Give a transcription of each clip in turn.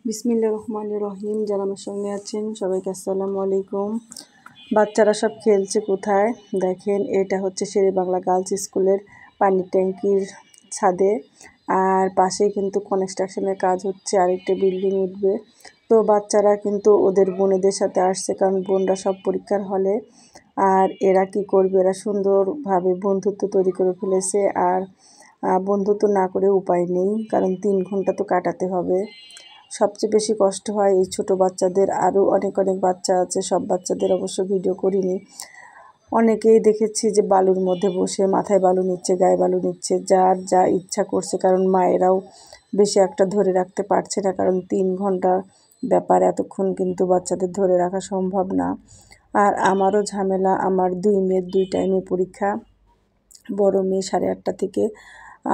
বিসমিল্লাহির রহমানির রহিম। যারা আমার সঙ্গে আছেন সবাইকে আসসালামু আলাইকুম। বাচ্চারা সব খেলছে কোথায় দেখেন, এটা হচ্ছে শেরে বাংলা গার্লস স্কুলের পানির ট্যাঙ্কির ছাদে, আর পাশে কিন্তু কনস্ট্রাকশনের কাজ হচ্ছে, আরেকটা বিল্ডিং উঠবে। তো বাচ্চারা কিন্তু ওদের বোনেদের সাথে আসছে, কারণ বোনরা সব পরীক্ষার হলে। আর এরা কি করবে, এরা সুন্দরভাবে বন্ধুত্ব তৈরি করে ফেলেছে। আর বন্ধুত্ব না করে উপায় নেই, কারণ 3 ঘন্টা তো কাটাতে হবে। সবচেয়ে বেশি কষ্ট হয় এই ছোট বাচ্চাদের। আরও অনেক বাচ্চা আছে, সব বাচ্চাদের অবশ্য ভিডিও করিনি। অনেকেই দেখেছি যে বালুর মধ্যে বসে মাথায় বালু নিচ্ছে, গায়ে বালু নিচ্ছে, যার যা ইচ্ছা করছে, কারণ মায়েরাও বেশি একটা ধরে রাখতে পারছে না, কারণ 3 ঘন্টার ব্যাপার, এতক্ষণ কিন্তু বাচ্চাদের ধরে রাখা সম্ভব না। আর আমারও ঝামেলা, আমার 2 মেয়ের 2 টাইমে পরীক্ষা। বড় মেয়ে 8:30 থেকে,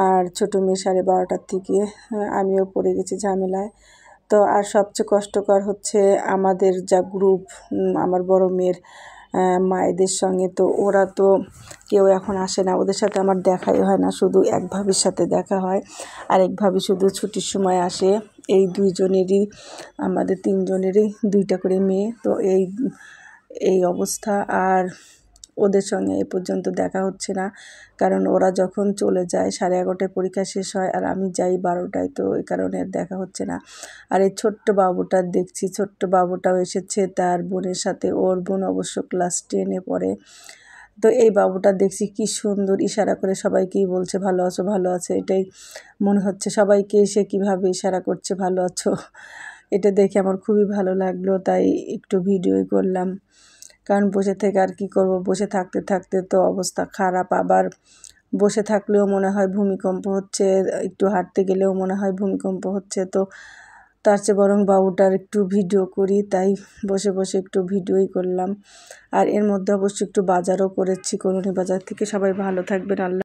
আর ছোটো মেয়ে 12:30 থেকে। আমিও পড়ে গেছি ঝামেলায়। তো আর সবচেয়ে কষ্টকর হচ্ছে আমাদের যা গ্রুপ, আমার বড় মেয়ের মায়েদের সঙ্গে, তো ওরা তো কেউ এখন আসে না, ওদের সাথে আমার দেখাই হয় না, শুধু এক ভাবির সাথে দেখা হয়, আর এক ভাবি শুধু ছুটির সময় আসে। এই 2 জনেরই, আমাদের 3 জনেরই 2টা করে মেয়ে, তো এই অবস্থা। আর ওদের সঙ্গে এ পর্যন্ত দেখা হচ্ছে না, কারণ ওরা যখন চলে যায় 11:30টায় পরীক্ষা শেষ হয়, আর আমি যাই 12টায়, তো এই কারণে আর দেখা হচ্ছে না। আর এই ছোট্ট বাবুটা দেখছি, ছোট্ট বাবুটাও এসেছে তার বোনের সাথে, ওর বোন অবশ্য ক্লাস 10-এ পড়ে। তো এই বাবুটা দেখছি কি সুন্দর ইশারা করে সবাইকেই বলছে ভালো আছো ভালো আছো, এটাই মনে হচ্ছে সবাইকে এসে কীভাবে ইশারা করছে ভালো আছো। এটা দেখে আমার খুবই ভালো লাগলো, তাই একটু ভিডিওই করলাম। কারণ বসে থেকে আর কি করব, বসে থাকতে থাকতে তো অবস্থা খারাপ। আবার বসে থাকলেও মনে হয় ভূমিকম্প হচ্ছে, একটু হাঁটতে গেলেও মনে হয় ভূমিকম্প হচ্ছে। তো তার চেয়ে বরং বাবুটার একটু ভিডিও করি, তাই বসে বসে একটু ভিডিওই করলাম। আর এর মধ্যে অবশ্য একটু বাজারও করেছি, কলোনি বাজার থেকে। সবাই ভালো থাকবেন। আল্লাহ।